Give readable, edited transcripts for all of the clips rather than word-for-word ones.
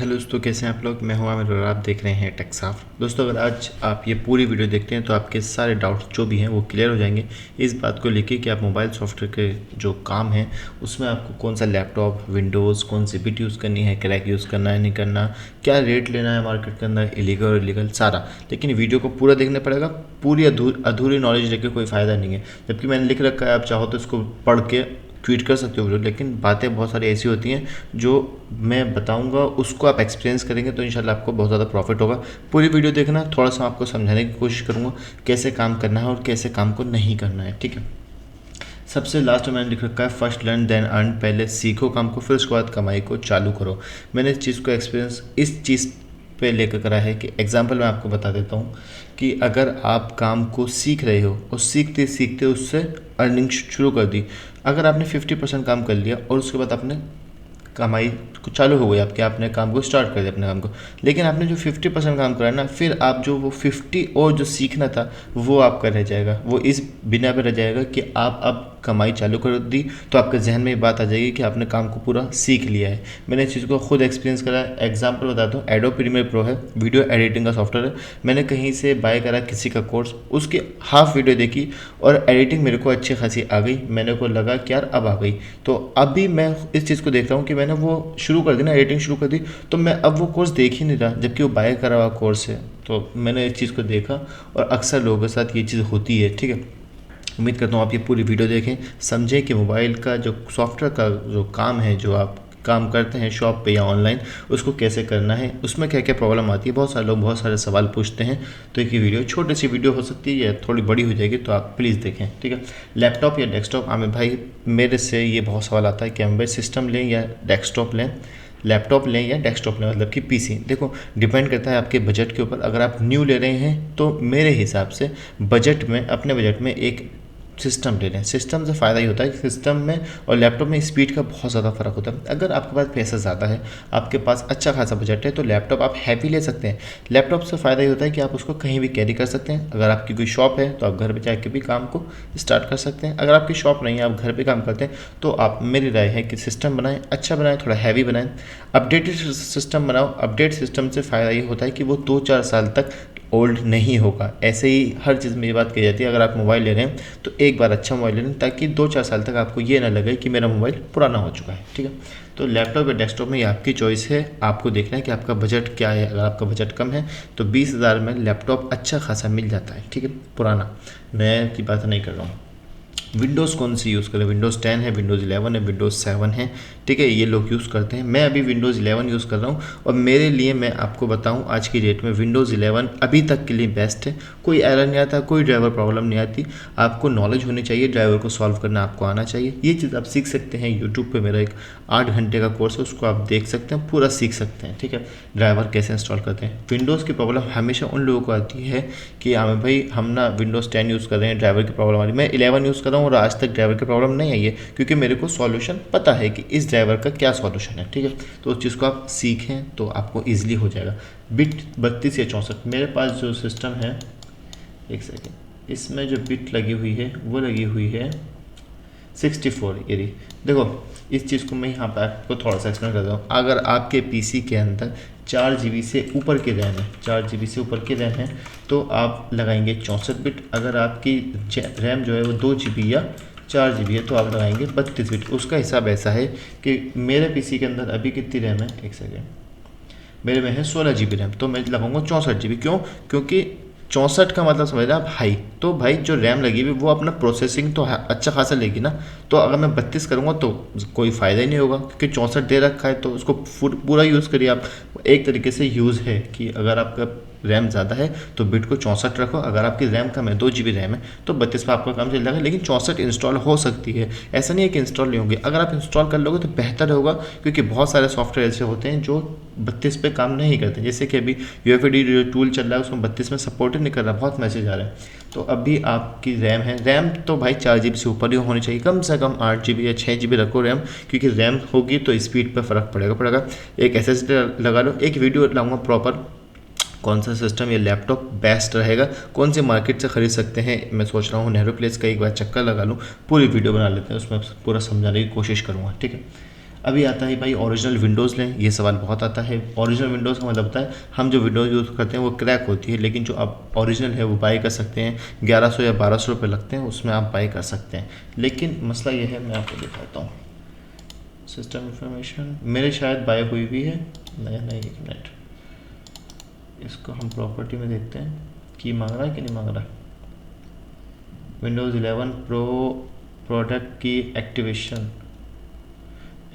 Hello दोस्तों, कैसे हैं आप लोग। मैं हूं आमिर और आप देख रहे हैं टेक्साफ। दोस्तों, अगर आज आप ये पूरी वीडियो देखते हैं तो आपके सारे डाउट्स जो भी हैं वो क्लियर हो जाएंगे इस बात को लेके कि आप मोबाइल सॉफ्टवेयर के जो काम हैं उसमें आपको कौन सा लैपटॉप, विंडोज़, कौन सी बिट यूज़ करनी है, क्रैक यूज़ करना है नहीं करना, क्या रेट लेना है मार्केट के अंदर, इलीगल और इलीगल सारा। लेकिन वीडियो को पूरा देखना पड़ेगा। पूरी अधूरी नॉलेज लेके कोई फ़ायदा नहीं है। जबकि मैंने लिख रखा है, आप चाहो तो इसको पढ़ के ट्वीट कर सकते हो वीडियो, लेकिन बातें बहुत सारी ऐसी होती हैं जो मैं बताऊंगा उसको आप एक्सपीरियंस करेंगे तो इंशाल्लाह आपको बहुत ज़्यादा प्रॉफिट होगा। पूरी वीडियो देखना, थोड़ा सा आपको समझाने की कोशिश करूंगा कैसे काम करना है और कैसे काम को नहीं करना है, ठीक है। सबसे लास्ट में मैंने लिख रखा है फर्स्ट लर्न देन अर्न। पहले सीखो काम को, फिर उसके बाद कमाई को चालू करो। मैंने इस चीज़ को एक्सपीरियंस इस चीज़ पे लेकर करा है कि एग्जांपल मैं आपको बता देता हूँ कि अगर आप काम को सीख रहे हो और सीखते सीखते उससे अर्निंग शुरू कर दी, अगर आपने 50% काम कर लिया और उसके बाद आपने कमाई को चालू हो गई आपके, आपने काम को स्टार्ट कर दिया अपने काम को, लेकिन आपने जो 50% काम करा ना, फिर आप जो वो 50 और जो सीखना था वो आपका रह जाएगा। वो इस बिना पे रह जाएगा कि आप अब कमाई चालू कर दी तो आपके जहन में ये बात आ जाएगी कि आपने काम को पूरा सीख लिया है। मैंने इस चीज़ को खुद एक्सपीरियंस करा है। एग्जांपल बताता हूँ, एडोब प्रीमियर प्रो है, वीडियो एडिटिंग का सॉफ्टवेयर है। मैंने कहीं से बाय करा किसी का कोर्स, उसकी हाफ वीडियो देखी और एडिटिंग मेरे को अच्छी खासी आ गई। मैंने को लगा कि यार अब आ गई, तो अभी मैं इस चीज़ को देख रहा हूँ कि मैंने वो शुरू कर दी ना, एडिटिंग शुरू कर दी, तो मैं अब वो कोर्स देख ही नहीं रहा जबकि वो बाय करा हुआ कोर्स है। तो मैंने इस चीज़ को देखा और अक्सर लोगों के साथ ये चीज़ होती है, ठीक है। उम्मीद करता हूँ आप ये पूरी वीडियो देखें, समझें कि मोबाइल का जो सॉफ्टवेयर का जो काम है, जो आप काम करते हैं शॉप पे या ऑनलाइन, उसको कैसे करना है, उसमें क्या क्या प्रॉब्लम आती है। बहुत सारे लोग बहुत सारे सवाल पूछते हैं, तो एक ये वीडियो छोटी सी वीडियो हो सकती है या थोड़ी बड़ी हो जाएगी, तो आप प्लीज़ देखें, ठीक है। लैपटॉप या डेस्कटॉप, आमिर भाई मेरे से ये बहुत सवाल आता है कि हम भाई सिस्टम लें या डेस्कटॉप लें, लैपटॉप लें या डेस्कटॉप लें, मतलब कि पीसी। देखो, डिपेंड करता है आपके बजट के ऊपर। अगर आप न्यू ले रहे हैं तो मेरे हिसाब से बजट में, अपने बजट में एक सिस्टम ले लें। सिस्टम से फ़ायदा ये होता है कि सिस्टम में और लैपटॉप में स्पीड का बहुत ज़्यादा फ़र्क होता है। अगर आपके पास पैसा ज़्यादा है, आपके पास अच्छा खासा बजट है, तो लैपटॉप आप हैवी ले सकते हैं। लैपटॉप से फ़ायदा ये होता है कि आप उसको कहीं भी कैरी कर सकते हैं। अगर आपकी कोई शॉप है तो आप घर पर जाके भी काम को स्टार्ट कर सकते हैं। अगर आपकी शॉप नहीं है, आप घर पर काम करते हैं, तो आप, मेरी राय है कि सिस्टम बनाएं, अच्छा बनाएं, थोड़ा हैवी बनाएं, अपडेटेड सिस्टम बनाओ। अपडेट सिस्टम से फ़ायदा ये होता है कि वो 2-4 साल तक ओल्ड नहीं होगा। ऐसे ही हर चीज़ में ये बात कही जाती है, अगर आप मोबाइल ले रहे हैं तो एक बार अच्छा मोबाइल ले लें ताकि 2-4 साल तक आपको ये ना लगे कि मेरा मोबाइल पुराना हो चुका है, ठीक है। तो लैपटॉप या डेस्कटॉप में ये आपकी चॉइस है, आपको देखना है कि आपका बजट क्या है। अगर आपका बजट कम है तो 20,000 में लैपटॉप अच्छा खासा मिल जाता है, ठीक है, पुराना, नया की बात नहीं कर रहा हूँ। विंडोज़ कौन सी यूज़ करें, विंडोज़ 10 है, विंडोज़ 11 है, विंडोज़ 7 है, ठीक है, ये लोग यूज़ करते हैं। मैं अभी विंडोज़ 11 यूज़ कर रहा हूँ और मेरे लिए, मैं आपको बताऊँ, आज की डेट में विंडोज़ 11 अभी तक के लिए बेस्ट है। कोई एरर नहीं आता, कोई ड्राइवर प्रॉब्लम नहीं आती। आपको नॉलेज होनी चाहिए, ड्राइवर को सॉल्व करना आपको आना चाहिए। ये चीज़ आप सीख सकते हैं यूट्यूब पर, मेरा एक 8 घंटे का कोर्स है, उसको आप देख सकते हैं, पूरा सीख सकते हैं, ठीक है। ड्राइवर कैसे इंस्टॉल करते हैं। विंडोज़ की प्रॉब्लम हमेशा उन लोगों को आती है कि हाँ भाई, हम ना विंडोज़ 10 यूज़ कर रहे हैं, ड्राइवर की प्रॉब्लम आ रही है। मैं 11 यूज़ कर रहा हूँ और आज तक ड्राइवर की प्रॉब्लम नहीं आई है, क्योंकि मेरे को सॉल्यूशन पता है कि इस ड्राइवर का क्या सॉल्यूशन है, ठीक है। तो उस चीज़ को आप सीखें तो आपको ईजिली हो जाएगा। बिट 32 या 64, मेरे पास जो सिस्टम है, एक सेकेंड, इसमें जो बिट लगी हुई है वो लगी हुई है 64। ये रही, देखो, इस चीज़ को मैं यहाँ पर आपको थोड़ा सा एक्सप्लेन करता हूँ। अगर आपके पीसी के अंदर 4 GB से ऊपर की रैम है, 4 GB से ऊपर की रैम है, तो आप लगाएंगे 64 बिट। अगर आपकी रैम जो है वो 2 GB या 4 GB है तो आप लगाएंगे 32 बिट। उसका हिसाब ऐसा है कि मेरे पीसी के अंदर अभी कितनी रैम है, एक सेकेंड, मेरे में है 16 GB रैम, तो मैं लगाऊंगा 64 GB। क्यों? क्योंकि 64 का मतलब समझ रहे हैं आप, हाई। तो भाई जो रैम लगी हुई वो अपना प्रोसेसिंग तो अच्छा खासा लेगी ना। तो अगर मैं 32 करूँगा तो कोई फ़ायदा ही नहीं होगा, क्योंकि 64 दे रखा है तो उसको पूरा यूज़ करिए आप। एक तरीके से यूज़ है कि अगर आपका रैम ज़्यादा है तो बिट को 64 रखो। अगर आपकी रैम कम है, 2 GB रैम है, तो 32 पर आपका काम चल जाएगा। लेकिन 64 इंस्टॉल हो सकती है, ऐसा नहीं है कि इंस्टॉल नहीं होंगे। अगर आप इंस्टॉल कर लोगे तो बेहतर होगा, क्योंकि बहुत सारे सॉफ्टवेयर ऐसे होते हैं जो 32 पे काम नहीं करते। जैसे कि अभी UFD टूल चल रहा है, उसमें 32 में सपोर्ट ही नहीं कर रहा, बहुत मैसेज आ रहे हैं। तो अभी आपकी रैम है, रैम तो भाई 4 GB से ऊपर ही होनी चाहिए, कम से कम 8 GB या 6 GB रखो रैम, क्योंकि रैम होगी तो स्पीड पर फ़र्क पड़ेगा। एक SSD लगा लो। एक वीडियो लाऊंगा प्रॉपर कौन सा सिस्टम या लैपटॉप बेस्ट रहेगा, कौन से मार्केट से ख़रीद सकते हैं। मैं सोच रहा हूँ नेहरू प्लेस का एक बार चक्कर लगा लूँ, पूरी वीडियो बना लेते हैं, उसमें पूरा समझाने की कोशिश करूँगा, ठीक है। अभी आता है भाई ओरिजिनल विंडोज़ लें, ये सवाल बहुत आता है। ओरिजिनल विंडोज़ का मतलब होता है हम जो विंडोज़ यूज़ करते हैं वो क्रैक होती है, लेकिन जो आप ओरिजिनल है वो बाई कर सकते हैं। 1100 या 1200 रुपये लगते हैं, उसमें आप बाई कर सकते हैं। लेकिन मसला ये है, मैं आपको दिखाता हूँ सिस्टम इंफॉर्मेशन, मेरे शायद बाई हुई भी है। नहीं, एक मिनट, इसको हम प्रॉपर्टी में देखते हैं कि मांग रहा है कि नहीं मांग रहा। विंडोज़ 11 प्रो प्रोडक्ट की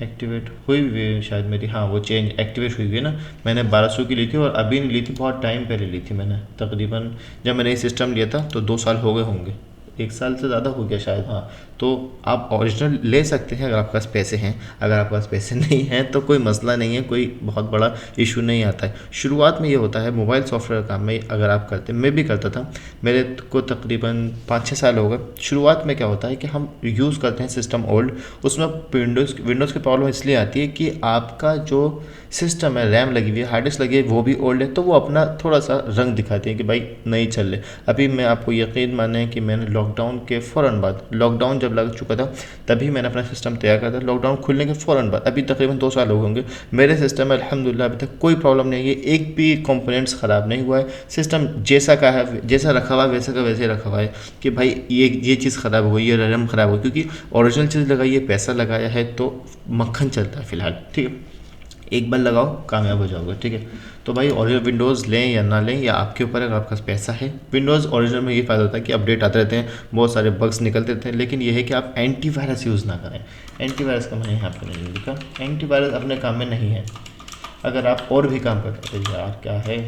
एक्टिवेट हुई हुई है शायद मेरी, हाँ वो चेंज एक्टिवेट हुई हुई है ना। मैंने 1200 की ली थी और अभी नहीं ली थी, बहुत टाइम पहले ली थी मैंने, तकरीबन जब मैंने ये सिस्टम लिया था तो 2 साल हो गए होंगे, 1 साल से ज़्यादा हो गया शायद। हाँ, तो आप ओरिजिनल ले सकते हैं अगर आपके पास पैसे हैं। अगर आपके पास पैसे नहीं हैं तो कोई मसला नहीं है, कोई बहुत बड़ा इशू नहीं आता है। शुरुआत में ये होता है मोबाइल सॉफ्टवेयर काम में, अगर आप करते, मैं भी करता था, मेरे को तकरीबन 5-6 साल हो गए। शुरुआत में क्या होता है कि हम यूज़ करते हैं सिस्टम ओल्ड, उसमें विंडोज़ की प्रॉब्लम इसलिए आती है कि आपका जो सिस्टम है, रैम लगी हुई है, हार्ड डिस्क लगी है, वो भी ओल्ड है, तो वो अपना थोड़ा सा रंग दिखाते हैं कि भाई नहीं चल रहे। अभी मैं आपको यकीन माने कि मैंने लॉकडाउन के फ़ौरन बाद, लॉकडाउन जब लग चुका था तभी मैंने अपना सिस्टम तैयार करा था। लॉकडाउन खुलने के फ़ौरन बाद, अभी तकरीबन 2 साल हो होंगे, मेरे सिस्टम में अल्हम्दुलिल्लाह अभी तक कोई प्रॉब्लम नहीं है, एक भी कंपोनेंट्स ख़राब नहीं हुआ है। सिस्टम जैसा का है, जैसा रखा हुआ है वैसा का वैसे रखा हुआ है कि भाई ये चीज़ ख़राब हुई है, रैम ख़राब हुई, क्योंकि ओरिजिनल चीज़ लगाई है, पैसा लगाया है, तो मक्खन चलता है फ़िलहाल। ठीक है, एक बार लगाओ कामयाब हो जाओगे। ठीक है, तो भाई ओरिजिनल विंडोज़ लें या ना लें, या आपके ऊपर है, अगर आपके पास पैसा है। विंडोज़ ओरिजिनल में ये फ़ायदा होता है कि अपडेट आते रहते हैं, बहुत सारे बग्स निकलते रहते हैं, लेकिन ये है कि आप एंटीवायरस यूज़ ना करें। एंटीवायरस का मैंने यहाँ पर नहीं लिखा, एंटीवायरस अपने काम में नहीं है। अगर आप और भी काम करते हैं, यार क्या है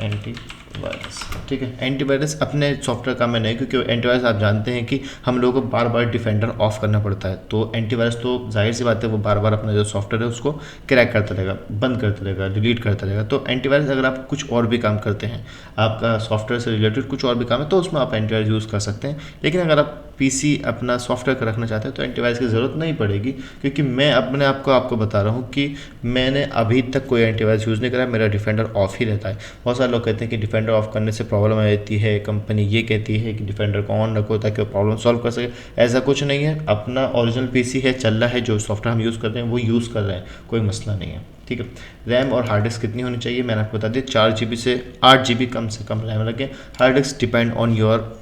एंटीवायरस, ठीक है, एंटीवायरस अपने सॉफ्टवेयर काम में नहीं, क्योंकि एंटीवायरस आप जानते हैं कि हम लोगों को बार बार डिफेंडर ऑफ करना पड़ता है। तो एंटीवायरस तो जाहिर सी बात है वो बार बार अपना जो सॉफ्टवेयर है उसको क्रैक करता रहेगा, बंद करता रहेगा, डिलीट करता रहेगा। तो एंटीवायरस अगर आप कुछ और भी काम करते हैं, आपका सॉफ्टवेयर से रिलेटेड कुछ और भी काम है, तो उसमें आप एंटीवायरस यूज़ कर सकते हैं। लेकिन अगर आप पीसी अपना सॉफ्टवेयर का रखना चाहते हैं तो एंटीवायरस की ज़रूरत नहीं पड़ेगी, क्योंकि मैं अपने आपको बता रहा हूँ कि मैंने अभी तक कोई एंटीवायरस यूज़ नहीं करा, मेरा डिफेंडर ऑफ ही रहता है। बहुत सारे लोग कहते हैं कि डिफेंडर ऑफ करने से प्रॉब्लम आ जाती है, कंपनी ये कहती है कि डिफेंडर को ऑन रखो ताकि वो प्रॉब्लम सॉल्व कर सके। ऐसा कुछ नहीं है, अपना ओरिजिनल पीसी है, चल रहा है, जो सॉफ्टवेयर हम यूज़ कर रहे हैं वो यूज़ कर रहे हैं, कोई मसला नहीं है। ठीक है, रैम और हार्ड डिस्क कितनी होनी चाहिए मैंने आपको बता दिया, 4 GB से 8 GB कम से कम रैम रखें। Hard disk depend on your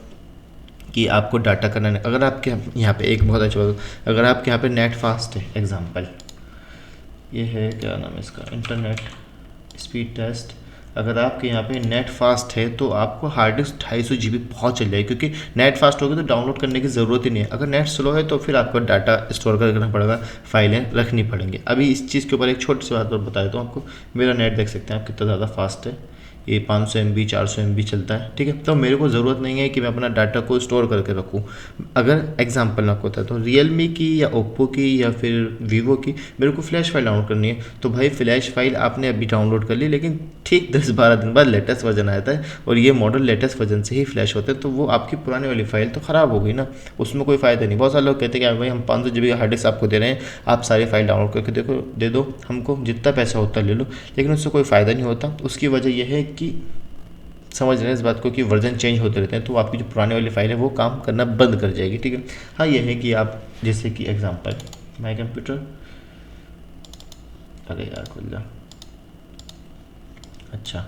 कि आपको डाटा करना है। अगर आपके यहाँ पे एक बहुत अच्छा बात, अगर आपके यहाँ पे नेट फास्ट है, एग्जांपल ये है, क्या नाम है इसका, इंटरनेट स्पीड टेस्ट, अगर आपके यहाँ पे नेट फास्ट है तो आपको हार्ड डिस्क 250 GB बहुत चल जाएगी, क्योंकि नेट फास्ट होगी तो डाउनलोड करने की ज़रूरत ही नहीं है। अगर नेट स्लो है तो फिर आपको डाटा स्टोर करना पड़ेगा, फाइलें रखनी पड़ेंगी। अभी इस चीज़ के ऊपर एक छोटी सी बात और बता देता हूँ आपको। मेरा नेट देख सकते हैं आप कितना ज़्यादा फास्ट है, ये 500 MB 400 MB चलता है। ठीक है, तो मेरे को ज़रूरत नहीं है कि मैं अपना डाटा को स्टोर करके रखूँ। अगर एग्जांपल आपको बताता हूँ, रियलमी की या ओप्पो की या फिर वीवो की मेरे को फ्लैश फाइल डाउनलोड करनी है, तो भाई फ्लैश फाइल आपने अभी डाउनलोड कर ली, लेकिन ठीक 10-12 दिन बाद लेटेस्ट वर्जन आता है, और ये मॉडल लेटेस्ट वर्जन से ही फ्लैश होते हैं, तो वो आपकी पुरानी वाली फाइल तो ख़राब हो गई ना, उसमें कोई फ़ायदा नहीं। बहुत सारे लोग कहते हैं कि भाई हम 500 GB का हार्ड डिस्क आपको दे रहे हैं, आप सारी फाइल डाउनलोड करके दे दो हमको, जितना पैसा होता ले लो, लेकिन उससे कोई फ़ायदा नहीं होता। उसकी वजह यह है कि समझ रहे हैं इस बात को कि वर्जन चेंज होते रहते हैं, तो आपकी जो पुराने वाली फाइल है वो काम करना बंद कर जाएगी। ठीक है, हाँ ये है कि आप जैसे कि एग्जांपल माय कंप्यूटर, अरे यार खुल जा, अच्छा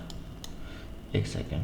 एक सेकेंड,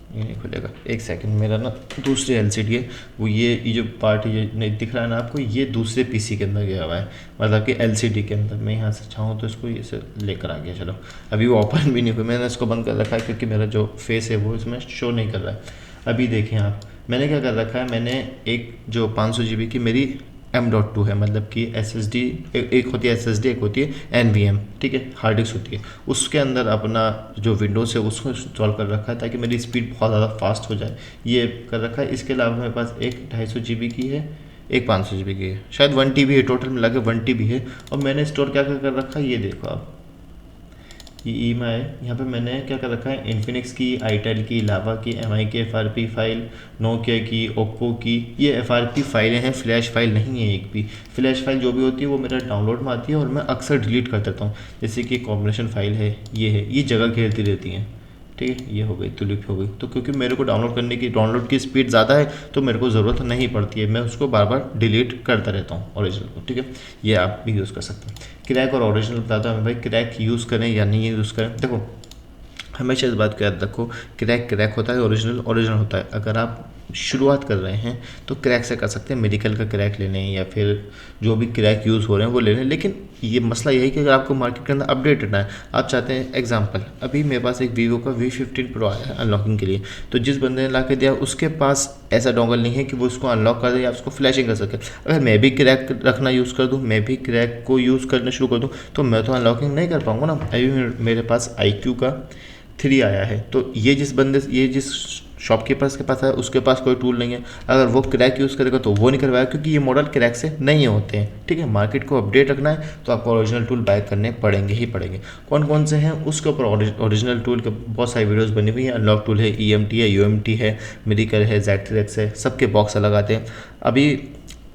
ये नहीं खुलेगा, एक सेकंड, मेरा ना दूसरी LCD है, वो ये जो पार्ट ये नहीं दिख रहा है ना आपको, ये दूसरे PC के अंदर गया हुआ है, मतलब कि LCD के अंदर। मैं यहाँ से चाहूँ तो इसको इसे लेकर आ गया, चलो अभी वो ओपन भी नहीं हुआ, मैंने इसको बंद कर रखा है क्योंकि मेरा जो फेस है वो इसमें शो नहीं कर रहा है। अभी देखें आप, मैंने क्या कर रखा है, मैंने एक जो 500 GB की मेरी M.2 है, मतलब कि SSD, एक होती है SSD, एक होती है NVMe, ठीक है, हार्ड डिस्क होती है, उसके अंदर अपना जो विंडोज़ है उसको इंस्टॉल कर रखा है ताकि मेरी स्पीड बहुत ज़्यादा फास्ट हो जाए, ये कर रखा है। इसके अलावा मेरे पास एक 250 GB की है, एक 500 GB की है, शायद 1 TB है, टोटल मिला के 1 TB है। और मैंने स्टोर क्या कर रखा है, ये देखो आप, ये ईमा है, यहाँ पे मैंने क्या कर रखा है, इन्फिनिक्स की, आईटेल की, लावा की, MI की FRP फाइल, नोकिया की, ओप्पो की, ये FRP फाइलें हैं, फ्लैश फाइल नहीं है एक भी। फ्लैश फाइल जो भी होती है वो मेरा डाउनलोड में आती है और मैं अक्सर डिलीट कर देता हूँ, जैसे कि कॉम्बिनेशन फाइल है, ये जगह घेरती रहती हैं, ठीक है, ये हो गई तुलिप हो गई। तो क्योंकि मेरे को डाउनलोड की स्पीड ज़्यादा है तो मेरे को ज़रूरत नहीं पड़ती है, मैं उसको बार बार डिलीट करता रहता हूँ ओरिजिनल को। ठीक है, ये आप भी यूज़ कर सकते हैं। क्रैक और ओरिजिनल बताता हूँ भाई, क्रैक यूज़ करें या नहीं यूज़ करें। देखो हमेशा इस बात को याद रखो, क्रैक होता है, ओरिजिनल होता है। अगर आप शुरुआत कर रहे हैं तो क्रैक से कर सकते हैं, मेडिकल का क्रैक ले लें या फिर जो भी क्रैक यूज़ हो रहे हैं वो ले लें। लेकिन ये मसला यही है कि अगर आपको मार्केट के अंदर अपडेट रहना है, आप चाहते हैं, एग्जांपल अभी मेरे पास एक वीवो का V15 Pro आया है अनलॉकिंग के लिए, तो जिस बंदे ने ला के दिया उसके पास ऐसा डोंगल नहीं है कि वो उसको अनलॉक कर दे या उसको फ्लैशिंग कर सके। अगर मैं भी क्रैक रखना यूज़ कर दूँ, मैं भी क्रैक को यूज़ करना शुरू कर दूँ, तो मैं तो अनलॉकिंग नहीं कर पाऊँगा ना। अभी मेरे पास IQ का 3 आया है, तो ये जिस शॉपकीपर्स के पास है उसके पास कोई टूल नहीं है, अगर वो क्रैक यूज़ करेगा तो वो नहीं करवाएगा, क्योंकि ये मॉडल क्रैक से नहीं होते हैं। ठीक है, मार्केट को अपडेट रखना है तो आपको ओरिजिनल टूल बाय करने पड़ेंगे ही पड़ेंगे। कौन कौन से हैं उसके ऊपर ओरिजिनल टूल के बहुत सारी वीडियोस बनी हुई हैं। अनलॉक टूल है, EMT है, UMT है, मेडिकल है, Z3X है, सबके बॉक्स अलग आते हैं। अभी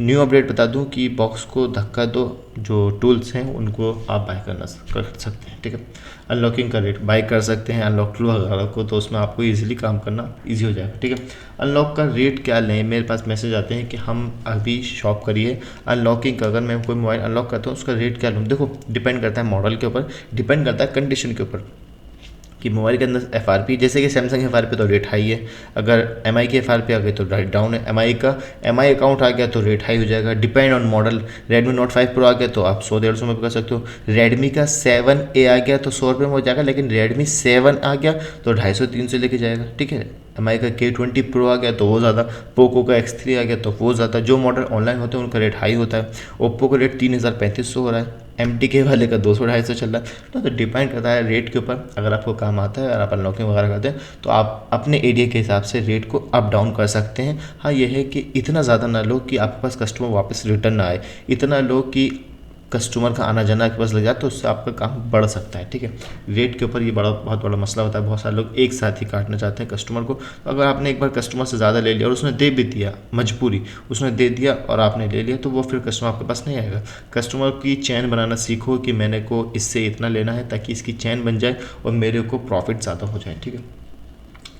न्यू अपडेट बता दूं कि बॉक्स को धक्का दो, जो टूल्स हैं उनको आप बाय कर सकते हैं। ठीक है, अनलॉकिंग का रेट बाय कर सकते हैं अनलॉक टूल वगैरह को, तो उसमें आपको इजीली काम करना इजी हो जाएगा। ठीक है, अनलॉक का रेट क्या लें, मेरे पास मैसेज आते हैं कि हम अभी शॉप करिए अनलॉकिंग का, अगर मैं कोई मोबाइल अनलॉक करता हूँ उसका रेट क्या लूँ। देखो डिपेंड करता है मॉडल के ऊपर, डिपेंड करता है कंडीशन के ऊपर कि मोबाइल के अंदर FRP, जैसे कि सैमसंग FRP तो रेट हाई है, अगर MI की FRP आ गई तो रेट डाउन है, MI अकाउंट आ गया तो रेट हाई हो जाएगा, depend on model. Redmi Note 5 Pro आ गया तो आप 100-150 में कर सकते हो। Redmi का 7A आ गया तो 100 रुपये में हो जाएगा, लेकिन Redmi 7 आ गया तो 250-300 लेके जाएगा। ठीक है, MI का K20 Pro आ गया तो वो ज़्यादा, पोको का X3 आ गया तो वो ज़्यादा। जो मॉडल ऑनलाइन होते हैं उनका रेट हाई होता है। ओप्पो का रेट 3000-3500 हो रहा है, MTK वाले का 200-250 चल रहा है। तो डिपेंड करता है रेट के ऊपर। अगर आपको काम आता है और आप अनलॉकिंग वगैरह करते हैं तो आप अपने एरिया के हिसाब से रेट को अप डाउन कर सकते हैं। हाँ, ये है कि इतना ज़्यादा ना लो कि आपके पास कस्टमर वापस रिटर्न ना आए, इतना लो कि कस्टमर का आना जाना आपके पास लग जाए, तो उससे आपका काम बढ़ सकता है। ठीक है, रेट के ऊपर ये बहुत बड़ा मसला होता है। बहुत सारे लोग एक साथ ही काटना चाहते हैं कस्टमर को। तो अगर आपने एक बार कस्टमर से ज़्यादा ले लिया और उसने दे भी दिया, मजबूरी उसने दे दिया और आपने ले लिया, तो वो फिर कस्टमर आपके पास नहीं आएगा। कस्टमर की चैन बनाना सीखो कि मैंने को इससे इतना लेना है, ताकि इसकी चैन बन जाए और मेरे को प्रॉफिट ज़्यादा हो जाए। ठीक है,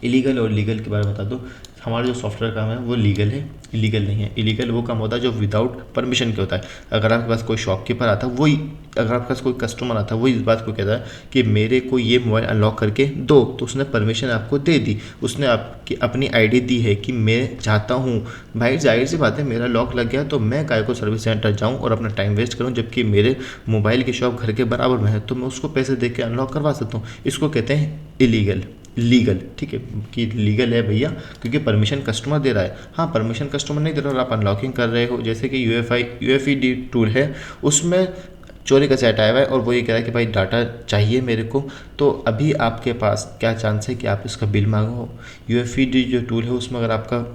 इलीगल और लीगल के बारे में बता दो। हमारा जो सॉफ्टवेयर काम है वो लीगल है, इलीगल नहीं है। इलीगल वो काम होता है जो विदाउट परमिशन के होता है। अगर आपके पास कोई शॉपकीपर आता है, वही अगर आपके पास कोई कस्टमर आता है, वो इस बात को कहता है कि मेरे को ये मोबाइल अनलॉक करके दो, तो उसने परमिशन आपको दे दी, उसने आपकी अपनी ID दी है कि मैं चाहता हूँ। भाई जाहिर सी बात है, मेरा लॉक लग गया तो मैं काय को सर्विस सेंटर जाऊँ और अपना टाइम वेस्ट करूँ, जबकि मेरे मोबाइल की शॉप घर के बराबर में है, तो मैं उसको पैसे दे के अनलॉक करवा सकता हूँ। इसको कहते हैं इलीगल। लीगल, ठीक है, कि लीगल है भैया क्योंकि परमिशन कस्टमर दे रहा है। हाँ, परमिशन कस्टमर नहीं दे रहा और आप अनलॉकिंग कर रहे हो, जैसे कि UEFI टूल है, उसमें चोरी का सेट आया हुआ है और वो ये कह रहा है कि भाई डाटा चाहिए मेरे को, तो अभी आपके पास क्या चांस है कि आप इसका बिल मांगो। UEFI जो टूल है उसमें अगर आपका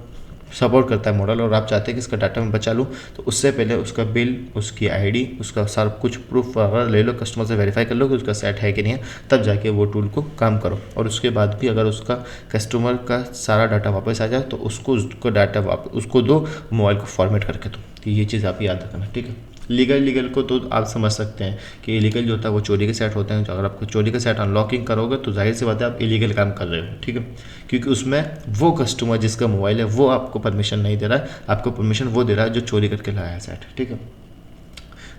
सपोर्ट करता है मॉडल और आप चाहते हैं कि इसका डाटा मैं बचा लूँ, तो उससे पहले उसका बिल, उसकी ID, उसका सारा कुछ प्रूफ वगैरह ले लो, कस्टमर से वेरीफाई कर लो कि उसका सेट है कि नहीं है, तब जाके वो टूल को काम करो। और उसके बाद भी अगर उसका कस्टमर का सारा डाटा वापस आ जाए तो उसको डाटा वापस उसको दो, मोबाइल को फॉर्मेट करके दो। तो ये चीज़ आप याद रखना। ठीक है, लीगल को तो आप समझ सकते हैं कि इलीगल जो होता है वो चोरी के सेट होते हैं। तो अगर आपको चोरी का सेट अनलॉकिंग करोगे तो जाहिर सी बात है आप इलीगल काम कर रहे हो। ठीक है, क्योंकि उसमें वो कस्टमर जिसका मोबाइल है वो आपको परमिशन नहीं दे रहा है, आपको परमिशन वो दे रहा है जो चोरी करके लाया है सेट। ठीक है,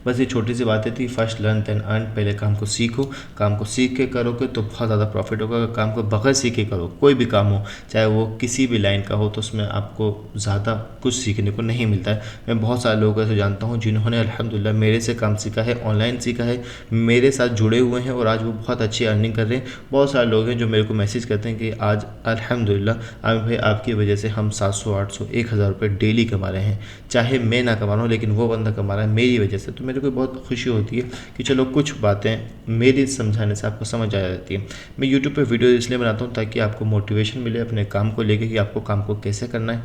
बस ये छोटी सी बातें थी। फर्स्ट लर्न देन अर्न, पहले काम को सीखो, काम को सीख के करोगे तो बहुत ज़्यादा प्रॉफिट होगा। अगर काम को बगैर सीखे करो, कोई भी काम हो, चाहे वो किसी भी लाइन का हो, तो उसमें आपको ज़्यादा कुछ सीखने को नहीं मिलता है। मैं बहुत सारे लोगों से जानता हूँ जिन्होंने अल्हम्दुलिल्लाह मेरे से काम सीखा है, ऑनलाइन सीखा है, मेरे साथ जुड़े हुए हैं और आज वो बहुत अच्छी अर्निंग कर रहे हैं। बहुत सारे लोग हैं जो मेरे को मैसेज करते हैं कि आज अल्हम्दुलिल्लाह आमिर भाई आपकी वजह से हम 700-800-1000 रुपये डेली कमा रहे हैं, चाहे मैं ना कमा रहा हूँ लेकिन वो बंदा कमा रहा है मेरी वजह से। तो मेरे को बहुत खुशी होती है कि चलो कुछ बातें मेरी समझाने से आपको समझ आ जाती है। मैं यूट्यूब पे वीडियो इसलिए बनाता हूँ ताकि आपको मोटिवेशन मिले अपने काम को लेके कि आपको काम को कैसे करना है।